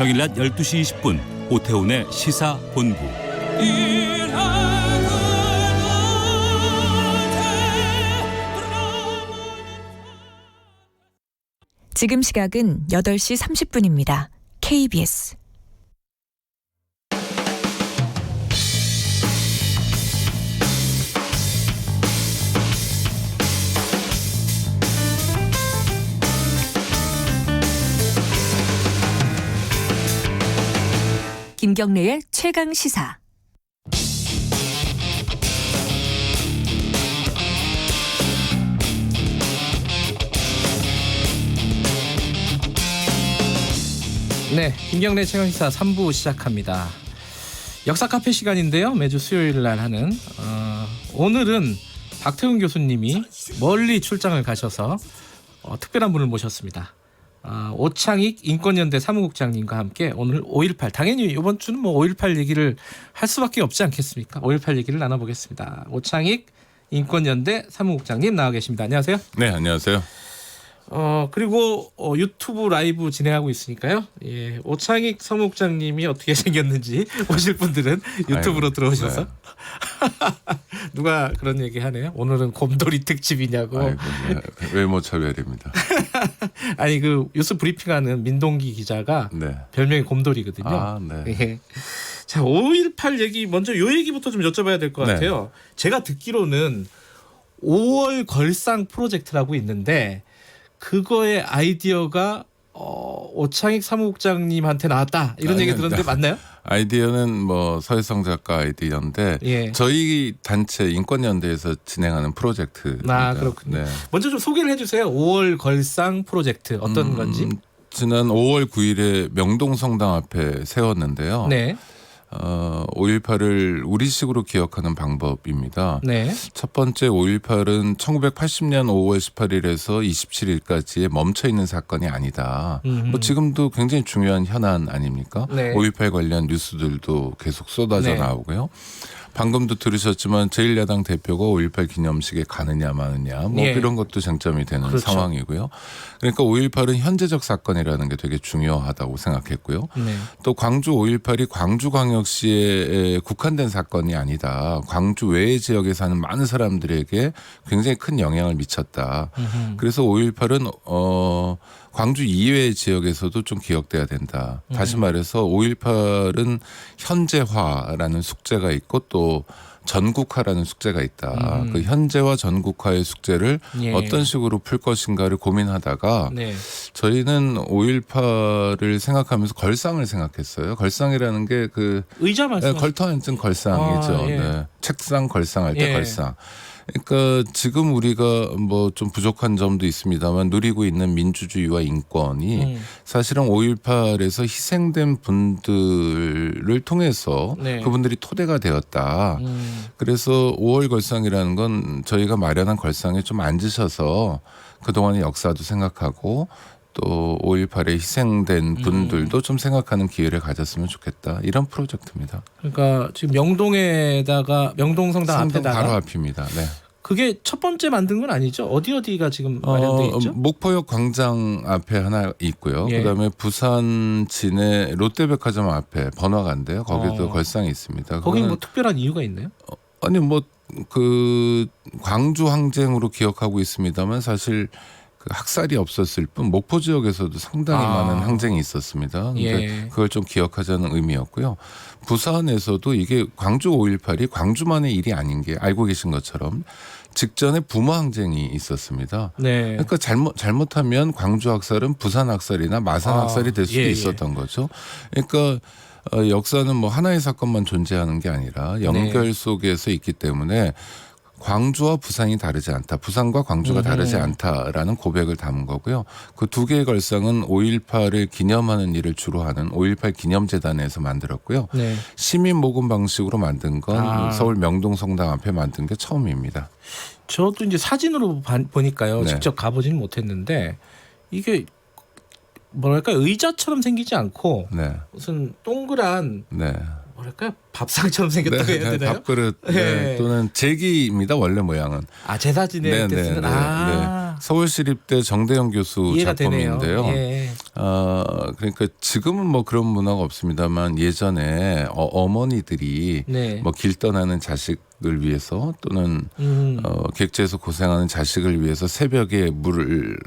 평일 낮 12시 20분 오태훈의 시사본부. 지금 시각은 8시 30분입니다. KBS 김경래의 최강 시사. 네, 김경래 최강시사 3부 시작합니다. 역사 카페 시간인데요. 매주 수요일 날 하는 오늘은 박태훈 교수님이 멀리 출장을 가셔서 특별한 분을 모셨습니다. 오창익 인권연대 사무국장님과 함께 오늘 5.18 당연히 이번 주는 5.18 얘기를 할 수밖에 없지 않겠습니까? 5.18 얘기를 나눠보겠습니다. 오창익 인권연대 사무국장님 나와 계십니다. 안녕하세요. 네, 안녕하세요. 그리고 유튜브 라이브 진행하고 있으니까요. 예, 오창익 사무국장님이 어떻게 생겼는지 보실 분들은 유튜브로 들어오셔서 네. 누가 그런 얘기 하네요. 오늘은 곰돌이 특집이냐고. 아이고, 네. 외모 차별입니다. 아니 그 뉴스 브리핑하는 민동기 기자가 네. 별명이 곰돌이거든요. 아, 네. 예. 자, 5.18 얘기 먼저 요 얘기부터 좀 여쭤봐야 될 것 네. 같아요. 제가 듣기로는 5월 걸상 프로젝트라고 있는데 그거의 아이디어가 오창익 사무국장님한테 나왔다 이런 얘기 들었는데 맞나요? 아이디어는 뭐 서혜성 작가 아이디어인데 예. 저희 단체 인권연대에서 진행하는 프로젝트입니다. 그렇군요. 네. 먼저 좀 소개를 해주세요. 5월 걸상 프로젝트 어떤 건지. 지난 5월 9일에 명동성당 앞에 세웠는데요. 네. 5.18을 우리식으로 기억하는 방법입니다. 네. 첫 번째 5.18은 1980년 5월 18일에서 27일까지에 멈춰 있는 사건이 아니다. 뭐 지금도 굉장히 중요한 현안 아닙니까? 네. 5.18 관련 뉴스들도 계속 쏟아져 네. 나오고요. 방금도 들으셨지만 제1야당 대표가 5.18 기념식에 가느냐 마느냐 뭐 예. 이런 것도 쟁점이 되는 그렇죠. 상황이고요. 그러니까 5.18은 현재적 사건이라는 게 되게 중요하다고 생각했고요. 네. 또 광주 5.18이 광주광역시에 국한된 사건이 아니다. 광주 외의 지역에 사는 많은 사람들에게 굉장히 큰 영향을 미쳤다. 그래서 5.18은 광주 이외의 지역에서도 좀 기억돼야 된다. 다시 말해서 5.18은 현재화라는 숙제가 있고 또 전국화라는 숙제가 있다. 그 현재화 전국화의 숙제를 예. 어떤 식으로 풀 것인가를 고민하다가 네. 저희는 5.18을 생각하면서 걸상을 생각했어요. 걸상이라는 게 그 의자 말씀. 걸터 앉은 걸상이죠. 아, 예. 네. 책상 걸상할 때 예. 걸상. 그러니까 지금 우리가 뭐 좀 부족한 점도 있습니다만 누리고 있는 민주주의와 인권이 사실은 5.18에서 희생된 분들을 통해서 네. 그분들이 토대가 되었다. 그래서 5월 걸상이라는 건 저희가 마련한 걸상에 좀 앉으셔서 그동안의 역사도 생각하고 또 5.18에 희생된 분들도 좀 생각하는 기회를 가졌으면 좋겠다. 이런 프로젝트입니다. 그러니까 지금 명동에다가 명동성당 성당 앞에다가 바로 앞입니다. 네. 그게 첫 번째 만든 건 아니죠? 어디가 지금 마련돼 있죠? 목포역 광장 앞에 하나 있고요. 예. 그다음에 부산 진해 롯데백화점 앞에 번화가인데요. 거기도 걸상이 있습니다. 거긴 그거는 뭐 특별한 이유가 있나요? 아니 뭐 그 광주 항쟁으로 기억하고 있습니다만 사실 그 학살이 없었을 뿐 목포 지역에서도 상당히 많은 항쟁이 있었습니다. 근데 예. 그걸 좀 기억하자는 의미였고요. 부산에서도 이게 광주 5.18이 광주만의 일이 아닌 게 알고 계신 것처럼 직전에 부모 항쟁이 있었습니다. 네. 그러니까 잘못하면 광주 학살은 부산 학살이나 마산 학살이 될 수도 예, 예. 있었던 거죠. 그러니까 역사는 뭐 하나의 사건만 존재하는 게 아니라 연결 속에서 있기 때문에 광주와 부산이 다르지 않다. 부산과 광주가 다르지 않다라는 고백을 담은 거고요. 그 두 개의 걸상은 5.18을 기념하는 일을 주로 하는 5.18 기념재단에서 만들었고요. 네. 시민 모금 방식으로 만든 건 아. 서울 명동성당 앞에 만든 게 처음입니다. 저도 이제 사진으로 보니까요. 네. 직접 가보지는 못했는데 이게 뭐랄까 의자처럼 생기지 않고 네. 무슨 동그란 네. 뭐랄까 밥상처럼 생겼다고 해야 되나요? 밥그릇 네. 네. 또는 제기입니다. 원래 모양은. 아 제사 지낼 때 쓰는. 아 서울시립대 정대영 교수 이해가 작품인데요. 되네요. 예. 그러니까 지금은 뭐 그런 문화가 없습니다만 예전에 어머니들이 네. 뭐 길 떠나는 자식을 위해서 또는 객지에서 고생하는 자식을 위해서 새벽에 물을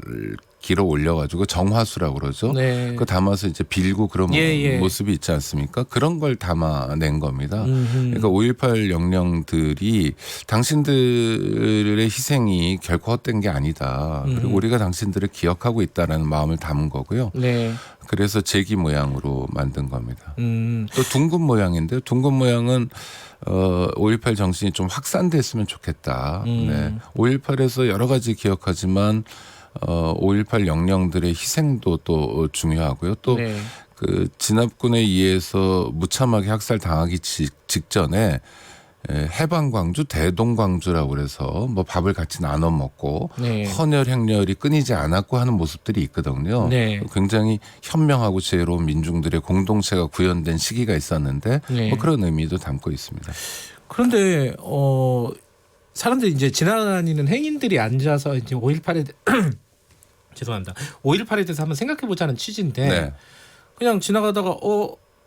길어 올려가지고 정화수라고 그러죠. 네. 그거 담아서 이제 빌고 그런 예. 모습이 있지 않습니까? 그런 걸 담아낸 겁니다. 그러니까 5.18 영령들이 당신들의 희생이 결코 헛된 게 아니다. 그리고 우리가 당신들을 기억하고 있다라는 마음을 담은 거고요. 네. 그래서 제기 모양으로 만든 겁니다. 음. 또 둥근 모양인데요. 둥근 모양은 5.18 정신이 좀 확산됐으면 좋겠다. 네. 5.18에서 여러 가지 기억하지만 5.18 영령들의 희생도 또 중요하고요. 또 네. 그 진압군에 의해서 무참하게 학살당하기 직전에 해방광주, 대동광주라고 그래서 뭐 밥을 같이 나눠 먹고 네. 헌혈 행렬이 끊이지 않았고 하는 모습들이 있거든요. 네. 굉장히 현명하고 지혜로운 민중들의 공동체가 구현된 시기가 있었는데 네. 뭐 그런 의미도 담고 있습니다. 그런데 사람들이 이제 지나다니는 행인들이 앉아서 이제 5.18에 죄송합니다. 5.18에 대해서 한번 생각해 보자는 취지인데 네. 그냥 지나가다가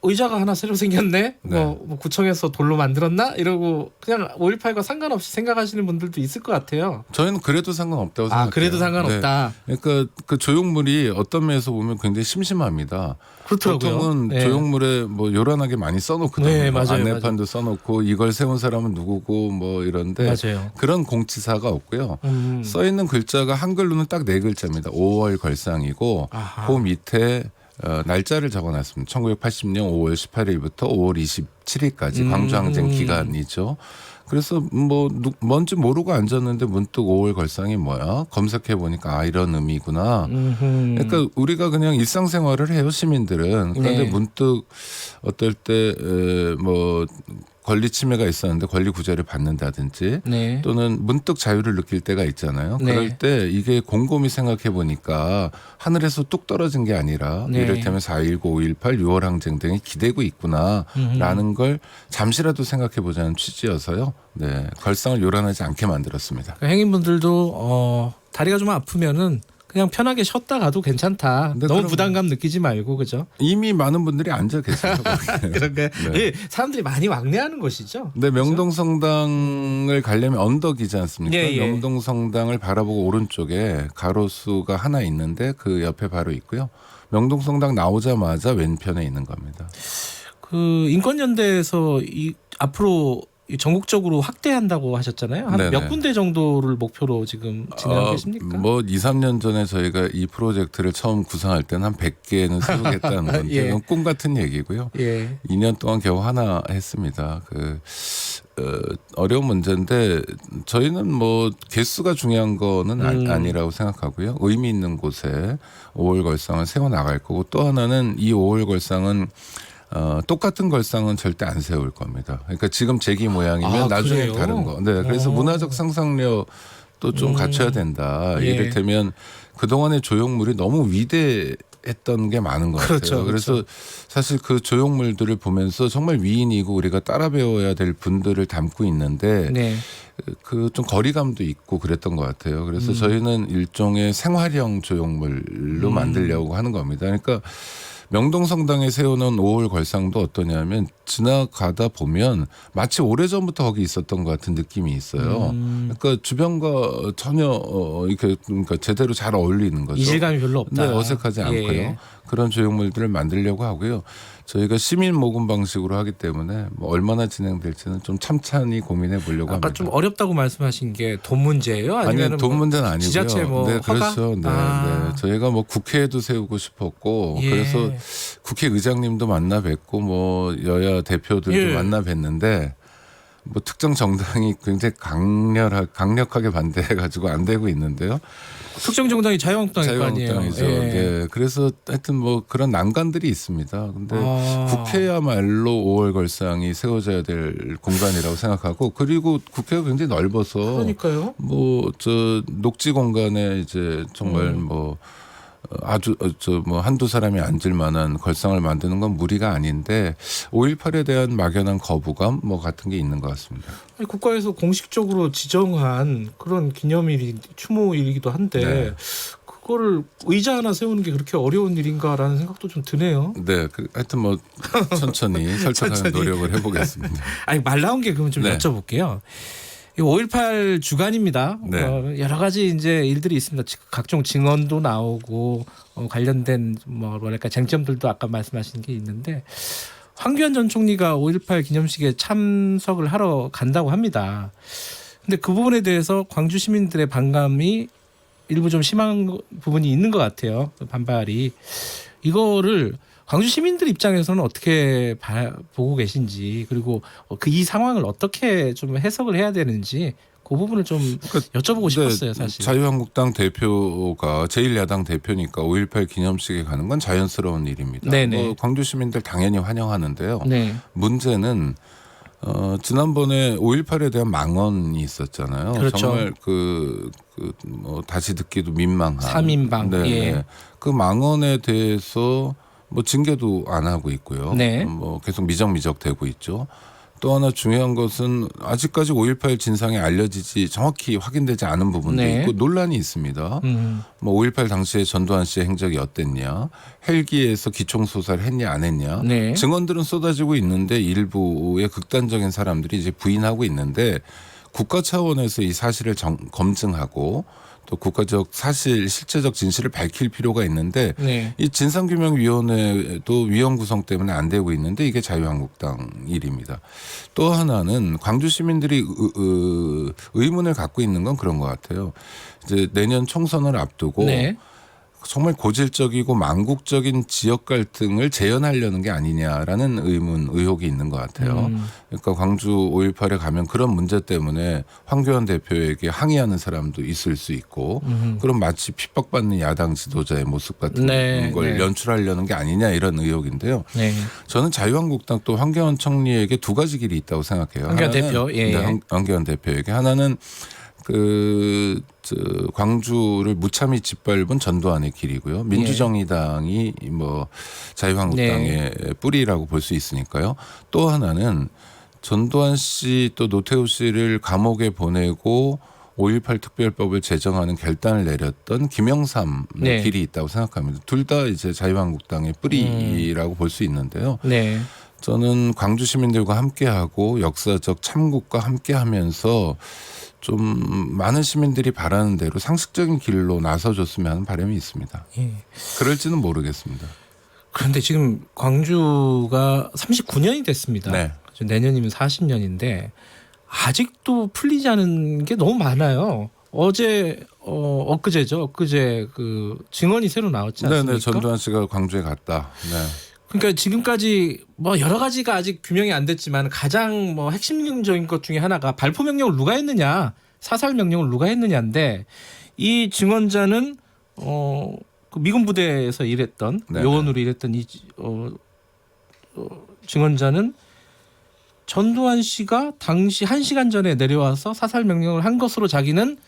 의자가 하나 새로 생겼네. 뭐 구청에서 돌로 만들었나? 이러고 그냥 5.18과 상관없이 생각하시는 분들도 있을 것 같아요. 저희는 그래도 상관없다고 생각해요. 아, 그래도 상관없다. 네. 그러니까 그 조형물이 어떤 면에서 보면 굉장히 심심합니다. 그렇더라고요. 보통은 네. 조형물에 뭐 요란하게 많이 써놓거든요. 네, 맞아요, 안내판도 써놓고 이걸 세운 사람은 누구고 뭐 이런데 맞아요. 그런 공치사가 없고요. 써 있는 글자가 한글로는 딱 4글자입니다. 5월 걸상이고 아하. 그 밑에 날짜를 적어놨습니다. 1980년 5월 18일부터 5월 27일까지 광주항쟁 기간이죠. 그래서 뭐 뭔지 모르고 앉았는데 문득 5월 걸상이 뭐야? 검색해 보니까 이런 의미구나. 그러니까 우리가 그냥 일상생활을 해요, 시민들은. 그런데 네. 문득 어떨 때 뭐 권리 침해가 있었는데 권리 구제를 받는다든지 네. 또는 문득 자유를 느낄 때가 있잖아요. 네. 그럴 때 이게 곰곰이 생각해 보니까 하늘에서 뚝 떨어진 게 아니라 네. 이를테면 4.19, 5.18, 6월 항쟁 등이 기대고 있구나라는 걸 잠시라도 생각해 보자는 취지여서요. 네, 걸상을 요란하지 않게 만들었습니다. 그 행인분들도 다리가 좀 아프면은 그냥 편하게 쉬었다 가도 괜찮다. 근데 너무 그럼- 부담감 느끼지 말고 그죠? 이미 많은 분들이 앉아 계세요. 거기에. 그러니까 네. 사람들이 많이 왕래하는 곳이죠. 네, 명동성당을 가려면 언덕이지 않습니까? 예, 예. 명동성당을 바라보고 오른쪽에 가로수가 하나 있는데 그 옆에 바로 있고요. 명동성당 나오자마자 왼편에 있는 겁니다. 그 인권연대에서 앞으로 전국적으로 확대한다고 하셨잖아요. 한 네네. 몇 군데 정도를 목표로 지금 진행하고 계십니까? 뭐 2, 3년 전에 저희가 이 프로젝트를 처음 구상할 때는 한 100개는 세우겠다는 건데 예. 그건 꿈 같은 얘기고요. 예. 2년 동안 겨우 하나 했습니다. 어려운 문제인데 저희는 뭐 개수가 중요한 거는 아니라고 생각하고요. 의미 있는 곳에 5월 걸상을 세워 나갈 거고 또 하나는 이 5월 걸상은 똑같은 걸상은 절대 안 세울 겁니다. 그러니까 지금 제기 모양이면 나중에 그래요? 다른 거. 네, 그래서 문화적 상상력도 좀 갖춰야 된다. 예. 이를테면 그동안의 조형물이 너무 위대했던 게 많은 것 그렇죠, 같아요. 그래서 사실 그 조형물들을 보면서 정말 위인이고 우리가 따라 배워야 될 분들을 담고 있는데 네. 그 좀 거리감도 있고 그랬던 것 같아요. 그래서 저희는 일종의 생활형 조형물로 만들려고 하는 겁니다. 그러니까 명동성당에 세워놓은 5월 걸상도 어떠냐면 지나가다 보면 마치 오래전부터 거기 있었던 것 같은 느낌이 있어요. 그러니까 주변과 전혀 이렇게 그러니까 제대로 잘 어울리는 거죠. 이질감이 별로 없다. 네, 어색하지 않고요. 예. 그런 조형물들을 만들려고 하고요. 저희가 시민 모금 방식으로 하기 때문에 뭐 얼마나 진행될지는 좀 참찬히 고민해 보려고 아까 합니다. 좀 어렵다고 말씀하신 게 돈 문제예요? 아니, 아니면 돈 문제는 아니고요. 지자체 뭐 네, 허가? 그렇죠. 네, 네. 저희가 뭐 국회에도 세우고 싶었고 예. 그래서 국회의장님도 만나 뵙고 뭐 여야 대표들도 예. 만나 뵀는데 뭐 특정 정당이 굉장히 강력하게 반대해가지고 안 되고 있는데요. 특정 정당이 자유한국당일 거 아니에요. 자유한국당이죠. 예. 네, 그래서 하여튼 뭐 그런 난관들이 있습니다. 근데 국회야말로 5월 걸상이 세워져야 될 공간이라고 생각하고 그리고 국회가 굉장히 넓어서 그러니까요. 뭐 저 녹지 공간에 이제 정말 뭐 아주 뭐 한두 사람이 앉을 만한 걸상을 만드는 건 무리가 아닌데 5.18에 대한 막연한 거부감 뭐 같은 게 있는 것 같습니다. 아니, 국가에서 공식적으로 지정한 그런 기념일이 추모일이기도 한데 네. 그거를 의자 하나 세우는 게 그렇게 어려운 일인가라는 생각도 좀 드네요. 네, 하여튼 뭐 천천히 설득하는 천천히. 노력을 해보겠습니다. 아니 말 나온 게 그러면 좀 네. 여쭤볼게요. 5.18 주간입니다. 네. 여러 가지 이제 일들이 있습니다. 각종 증언도 나오고 관련된 뭐랄까 쟁점들도 아까 말씀하신 게 있는데 황교안 전 총리가 5.18 기념식에 참석을 하러 간다고 합니다. 근데 그 부분에 대해서 광주 시민들의 반감이 일부 좀 심한 부분이 있는 것 같아요. 반발이. 이거를 광주 시민들 입장에서는 어떻게 보고 계신지 그리고 이 상황을 어떻게 좀 해석을 해야 되는지 그 부분을 좀 여쭤보고 싶었어요. 사실. 자유한국당 대표가 제1야당 대표니까 5.18 기념식에 가는 건 자연스러운 일입니다. 네네. 뭐 광주 시민들 당연히 환영하는데요. 네. 문제는 지난번에 5.18에 대한 망언이 있었잖아요. 그렇죠. 정말 뭐 다시 듣기도 민망한 3인방. 네. 예. 그 망언에 대해서 뭐 징계도 안 하고 있고요. 네. 뭐 계속 미적미적되고 있죠. 또 하나 중요한 것은 아직까지 5.18 진상이 알려지지 정확히 확인되지 않은 부분도 네. 있고 논란이 있습니다. 뭐 5.18 당시에 전두환 씨의 행적이 어땠냐, 헬기에서 기총수사를 했냐 안 했냐, 네. 증언들은 쏟아지고 있는데 일부의 극단적인 사람들이 이제 부인하고 있는데 국가 차원에서 이 사실을 검증하고 또 국가적 사실 실체적 진실을 밝힐 필요가 있는데 네. 이 진상규명위원회도 위원 구성 때문에 안 되고 있는데 이게 자유한국당 일입니다. 또 하나는 광주 시민들이 의문을 갖고 있는 건 그런 것 같아요. 이제 내년 총선을 앞두고 네. 정말 고질적이고 망국적인 지역 갈등을 재현하려는 게 아니냐라는 의혹이 있는 것 같아요. 그러니까 광주 5.18에 가면 그런 문제 때문에 황교안 대표에게 항의하는 사람도 있을 수 있고 그럼 마치 핍박받는 야당 지도자의 모습 같은 네, 걸 네. 연출하려는 게 아니냐 이런 의혹인데요. 네. 저는 자유한국당 또 황교안 총리에게 두 가지 길이 있다고 생각해요. 황교안 하나는 대표, 예. 네, 황교안 대표에게 하나는 광주를 무참히 짓밟은 전두환의 길이고요. 민주정의당이 뭐 자유한국당의 뿌리라고 볼 수 있으니까요. 또 하나는 전두환 씨 또 노태우 씨를 감옥에 보내고 5.18 특별법을 제정하는 결단을 내렸던 김영삼의 네. 길이 있다고 생각합니다. 둘 다 이제 자유한국당의 뿌리라고 볼 수 있는데요. 네. 저는 광주 시민들과 함께하고 역사적 참국과 함께하면서 좀 많은 시민들이 바라는 대로 상식적인 길로 나서줬으면 하는 바람이 있습니다. 예. 그럴지는 모르겠습니다. 그런데 지금 광주가 39년이 됐습니다. 네. 내년이면 40년인데 아직도 풀리지 않은 게 너무 많아요. 엊그제죠. 엊그제 그 증언이 새로 나왔지 않습니까? 네네. 전두환 씨가 광주에 갔다. 네. 그러니까 지금까지 뭐 여러 가지가 아직 규명이 안 됐지만 가장 뭐 핵심적인 것 중에 하나가 발포 명령을 누가 했느냐, 사살 명령을 누가 했느냐인데 이 증언자는 그 미군 부대에서 일했던 네네. 요원으로 일했던 이 증언자는 전두환 씨가 당시 1시간 전에 내려와서 사살 명령을 한 것으로 자기는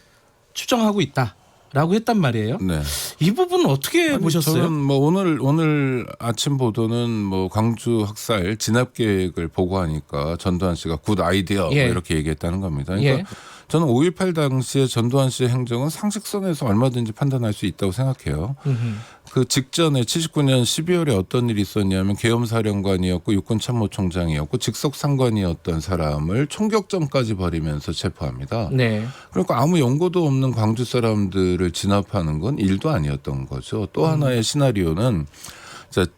추정하고 있다라고 했단 말이에요. 네. 이 부분은 어떻게 보셨어요? 저는 뭐 오늘 아침 보도는 뭐 광주 학살 진압 계획을 보고하니까 전두환 씨가 굿 아이디어 예. 뭐 이렇게 얘기했다는 겁니다. 그러니까 예. 저는 5.18 당시에 전두환 씨의 행정은 상식선에서 얼마든지 판단할 수 있다고 생각해요. 그 직전에 79년 12월에 어떤 일이 있었냐면 계엄사령관이었고 육군참모총장이었고 직속상관이었던 사람을 총격전까지 벌이면서 체포합니다. 네. 그러니까 아무 연고도 없는 광주 사람들을 진압하는 건 일도 아니었던 거죠. 또 하나의 시나리오는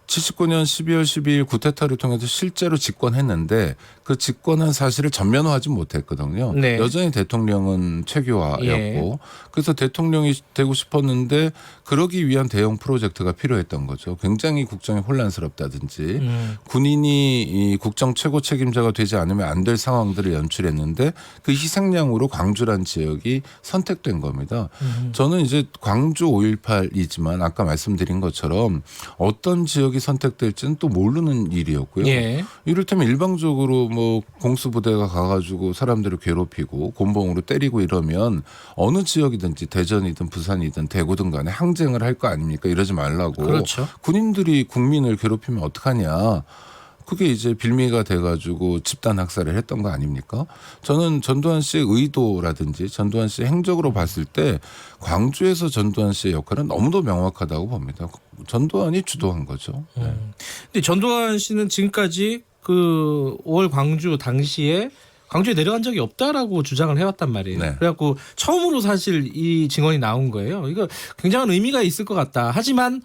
79년 12월 12일 구테타를 통해서 실제로 집권했는데 그 집권한 사실을 전면화하지 못했거든요. 네. 여전히 대통령은 최규하였고 예. 그래서 대통령이 되고 싶었는데 그러기 위한 대형 프로젝트가 필요했던 거죠. 굉장히 국정이 혼란스럽다든지 군인이 이 국정 최고 책임자가 되지 않으면 안 될 상황들을 연출했는데 그 희생양으로 광주란 지역이 선택된 겁니다. 저는 이제 광주 5.18이지만 아까 말씀드린 것처럼 어떤 지역이 선택될지는 또 모르는 일이었고요. 예. 이를테면 일방적으로 뭐 공수부대가 가가지고 사람들을 괴롭히고 곤봉으로 때리고 이러면 어느 지역이든지 대전이든 부산이든 대구든 간에 항쟁을 할 거 아닙니까? 이러지 말라고. 그렇죠. 군인들이 국민을 괴롭히면 어떡하냐. 그게 이제 빌미가 돼가지고 집단 학살을 했던 거 아닙니까? 저는 전두환 씨의 의도라든지 전두환 씨의 행적으로 봤을 때 광주에서 전두환 씨의 역할은 너무도 명확하다고 봅니다. 전두환이 주도한 거죠. 네. 근데 전두환 씨는 지금까지 그 5월 광주 당시에 광주에 내려간 적이 없다라고 주장을 해왔단 말이에요. 네. 그래갖고 처음으로 사실 이 증언이 나온 거예요. 이거 굉장한 의미가 있을 것 같다. 하지만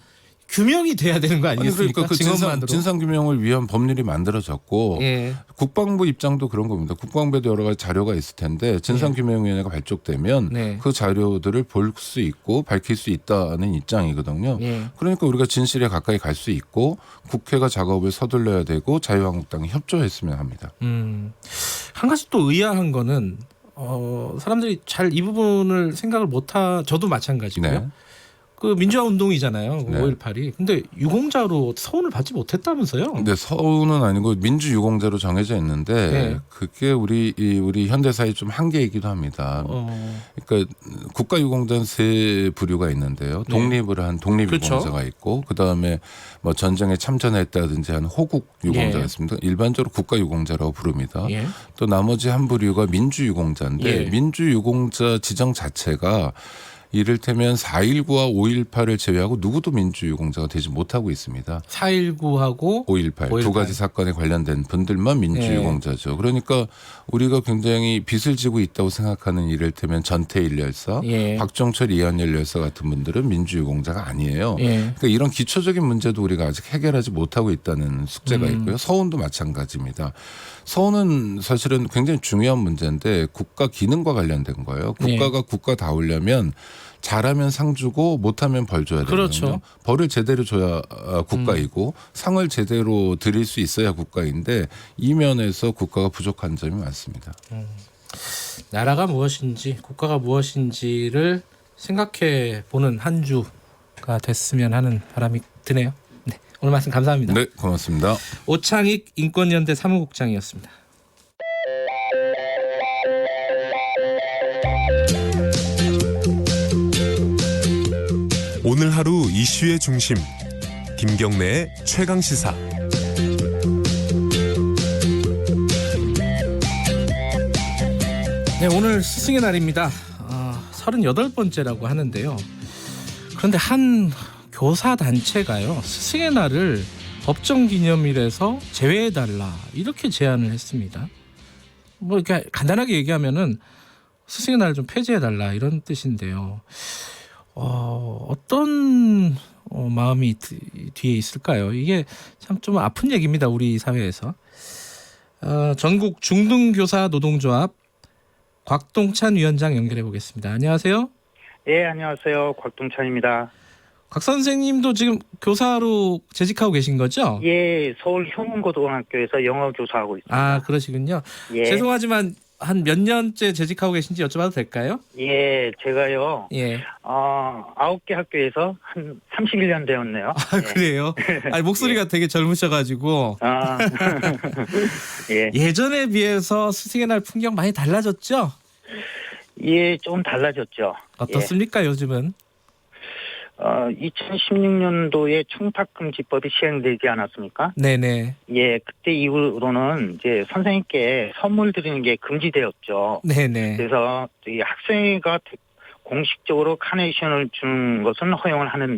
규명이 돼야 되는 거 아니겠습니까? 그러니까 그 증언만으로. 진상 규명을 위한 법률이 만들어졌고 예. 국방부 입장도 그런 겁니다. 국방부에도 여러 가지 자료가 있을 텐데 진상규명위원회가 발족되면 네. 그 자료들을 볼 수 있고 밝힐 수 있다는 입장이거든요. 예. 그러니까 우리가 진실에 가까이 갈 수 있고 국회가 작업을 서둘러야 되고 자유한국당이 협조했으면 합니다. 한 가지 또 의아한 거는 사람들이 잘 이 부분을 생각을 못하. 저도 마찬가지고요. 네. 그 민주화 운동이잖아요. 네. 5.18이. 근데 유공자로 서훈을 받지 못했다면서요? 근데 서훈은 아니고 민주유공자로 정해져 있는데 네. 그게 우리 현대사의 좀 한계이기도 합니다. 그러니까 국가유공자는 세 부류가 있는데요. 네. 독립을 한 독립유공자가 그렇죠. 있고 그다음에 뭐 전쟁에 참전했다든지 한 호국유공자가 예. 있습니다. 일반적으로 국가유공자라고 부릅니다. 예. 또 나머지 한 부류가 민주유공자인데 예. 민주유공자 지정 자체가 이를테면 4.19와 5.18을 제외하고 누구도 민주유공자가 되지 못하고 있습니다. 4.19하고 5.18 두 가지 사건에 관련된 분들만 민주유공자죠. 그러니까 우리가 굉장히 빚을 지고 있다고 생각하는 이를테면 전태일 열사, 예. 박정철 이한열 열사 같은 분들은 민주유공자가 아니에요. 예. 그러니까 이런 기초적인 문제도 우리가 아직 해결하지 못하고 있다는 숙제가 있고요. 서훈도 마찬가지입니다. 서훈은 사실은 굉장히 중요한 문제인데 국가 기능과 관련된 거예요. 국가가 국가다우려면 잘하면 상 주고 못하면 벌 줘야 되거든요. 그렇죠. 벌을 제대로 줘야 국가이고 상을 제대로 드릴 수 있어야 국가인데 이 면에서 국가가 부족한 점이 많습니다. 나라가 무엇인지 국가가 무엇인지를 생각해 보는 한 주가 됐으면 하는 바람이 드네요. 네, 오늘 말씀 감사합니다. 네, 고맙습니다. 오창익 인권연대 사무국장이었습니다. 오늘 하루 이슈의 중심 김경래의 최강 시사. 네, 오늘 스승의 날입니다. 38번째라고 하는데요. 그런데 한 교사 단체가요, 스승의 날을 법정기념일에서 제외해달라 이렇게 제안을 했습니다. 뭐 이렇게 간단하게 얘기하면은 스승의 날을 좀 폐지해달라 이런 뜻인데요. 어떤 마음이 뒤에 있을까요? 이게 참 좀 아픈 얘기입니다. 우리 사회에서. 전국 중등교사 노동조합 곽동찬 위원장 연결해 보겠습니다. 안녕하세요. 예, 안녕하세요. 곽동찬입니다. 곽 선생님도 지금 교사로 재직하고 계신 거죠? 예, 서울 효문고등학교에서 영어 교사하고 있습니다. 아, 그러시군요. 예. 죄송하지만 한 몇 년째 재직하고 계신지 여쭤봐도 될까요? 예, 제가요. 예. 9개 학교에서 한 31년 되었네요. 아, 그래요? 아니, 목소리가 되게 젊으셔가지고. 예. 예전에 비해서 스승의 날 풍경 많이 달라졌죠? 예, 좀 달라졌죠. 어떻습니까, 요즘은? 2016년도에 청탁금지법이 시행되지 않았습니까? 네네. 예, 그때 이후로는 이제 선생님께 선물 드리는 게 금지되었죠. 네네. 그래서 이 학생회가 공식적으로 카네이션을 주는 것은 허용을 하는데